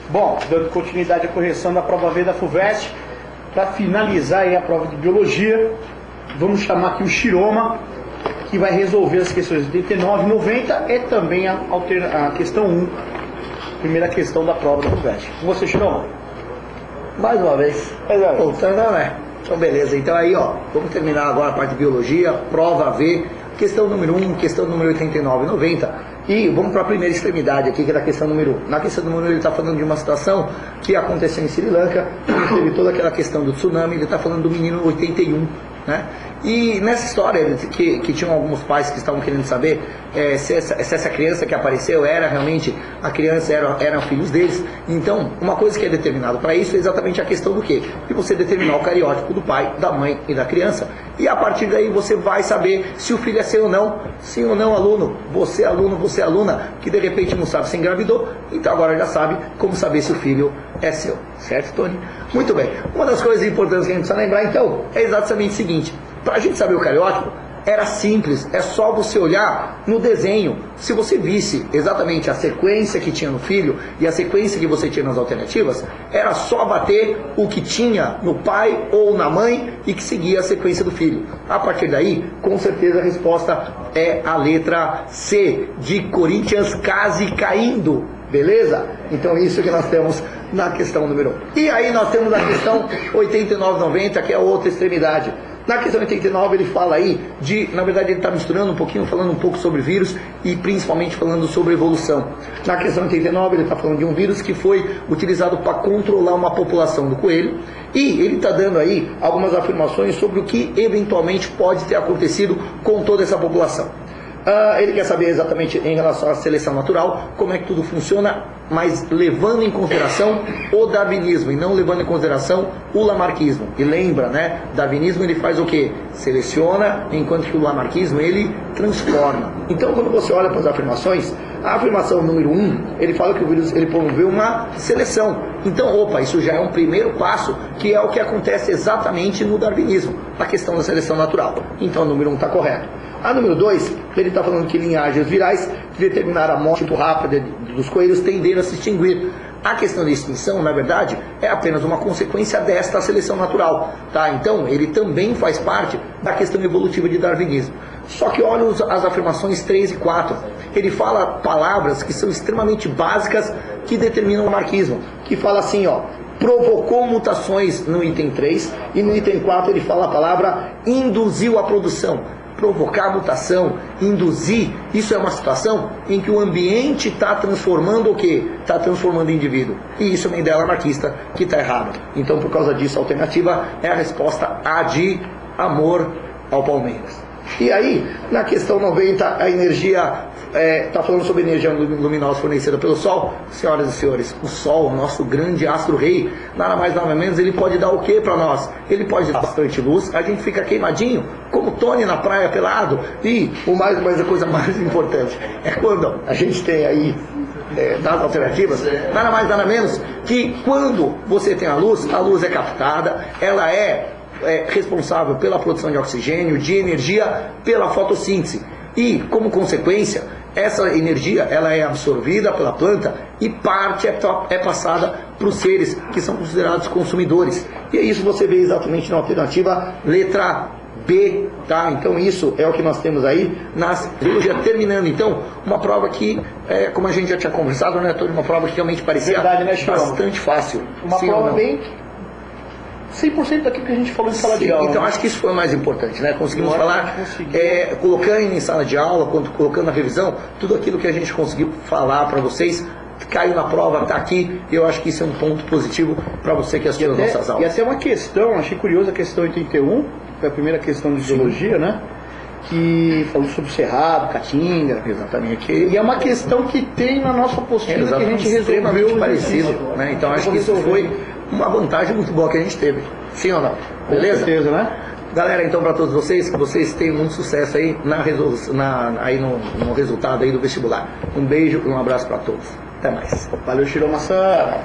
Bom, dando continuidade à correção da prova V da FUVEST, para finalizar aí a prova de Biologia, vamos chamar aqui o Shiroma, que vai resolver as questões 89 e 90 e também a questão 1, primeira questão da prova da FUVEST. Com você, Shiroma. Mais uma vez. Voltando, né? Então, beleza. Então, aí, ó, vamos terminar agora a parte de Biologia, prova V, questão número 1, questão número 89 e 90. E vamos para a primeira extremidade aqui, que é da questão número 1. Na questão número 1, ele está falando de uma situação que aconteceu em Sri Lanka, teve toda aquela questão do tsunami, ele está falando do menino 81, né? E nessa história, que tinham alguns pais que estavam querendo saber se essa criança que apareceu era realmente a criança, eram filhos deles. Então, uma coisa que é determinada para isso é exatamente a questão do quê? De você determinar o cariótipo do pai, da mãe e da criança. E a partir daí você vai saber se o filho é seu ou não. Sim ou não, aluno? Você aluna, que de repente não sabe se engravidou, então agora já sabe como saber se o filho é seu. Certo, Tony? Muito bem. Uma das coisas importantes que a gente precisa lembrar, então, é exatamente o seguinte. Para a gente saber o cariótipo, era simples, é só você olhar no desenho. Se você visse exatamente a sequência que tinha no filho e a sequência que você tinha nas alternativas, era só bater o que tinha no pai ou na mãe e que seguia a sequência do filho. A partir daí, com certeza a resposta é a letra C, de Corinthians quase caindo. Beleza? Então isso que nós temos na questão número 1. E aí nós temos a questão 89-90, que é a outra extremidade. Na questão 89 ele fala aí na verdade ele está misturando um pouquinho, falando um pouco sobre vírus e principalmente falando sobre evolução. Na questão 89 ele está falando de um vírus que foi utilizado para controlar uma população do coelho e ele está dando aí algumas afirmações sobre o que eventualmente pode ter acontecido com toda essa população. Ele quer saber exatamente em relação à seleção natural, como é que tudo funciona, mas levando em consideração o darwinismo e não levando em consideração o lamarquismo. E lembra, né? Darwinismo ele faz o quê? Seleciona, enquanto que o lamarquismo ele transforma. Então quando você olha para as afirmações, a afirmação número 1, ele fala que o vírus ele promoveu uma seleção. Então, isso já é um primeiro passo, que é o que acontece exatamente no darwinismo, a questão da seleção natural. Então o número 1 está correto. A número 2, ele está falando que linhagens virais que determinaram a morte muito rápida dos coelhos tenderam a se extinguir. A questão da extinção, na verdade, é apenas uma consequência desta seleção natural. Tá? Então, ele também faz parte da questão evolutiva de darwinismo. Só que olha as afirmações 3 e 4. Ele fala palavras que são extremamente básicas que determinam o marxismo. Que fala assim, ó, provocou mutações no item 3 e no item 4 ele fala a palavra induziu a produção. Provocar mutação, induzir, isso é uma situação em que o ambiente está transformando o quê? Está transformando o indivíduo. E isso é uma ideia lamarquista que está errada. Então, por causa disso, a alternativa é a resposta A de amor ao Palmeiras. E aí, na questão 90, a energia, está falando sobre energia luminosa fornecida pelo Sol. Senhoras e senhores, o Sol, nosso grande astro-rei, nada mais nada menos, ele pode dar o que para nós? Ele pode dar bastante luz, a gente fica queimadinho, como Tony na praia pelado. E a coisa mais importante é quando a gente tem aí das alternativas, nada mais nada menos que quando você tem a luz é captada, ela é responsável pela produção de oxigênio, de energia, pela fotossíntese. E, como consequência, essa energia ela é absorvida pela planta e parte é passada para os seres que são considerados consumidores. E isso você vê exatamente na alternativa letra B, tá? Então isso é o que nós temos aí nas biologia. Terminando então, uma prova que, como a gente já tinha conversado, né, uma prova que realmente parecia bastante fácil. Uma prova bem 100% daquilo que a gente falou em sala de aula. Então acho que isso foi o mais importante, né? Conseguimos falar, colocando em sala de aula, colocando na revisão, tudo aquilo que a gente conseguiu falar para vocês, caiu na prova, está aqui, e eu acho que isso é um ponto positivo para você que assistiu as nossas aulas. E até uma questão, achei curiosa a questão 81, que foi a primeira questão de biologia, né? Que falou sobre o Cerrado, Caatinga. Exatamente. E é uma questão que tem na nossa postura que a gente resolveu parecido, né? Então acho que isso foi uma vantagem muito boa que a gente teve. Sim ou não? Beleza? Com certeza, né? Galera, então para todos vocês, que vocês tenham muito sucesso aí, no resultado aí do vestibular. Um beijo e um abraço para todos. Até mais. Valeu, Shiroma-san.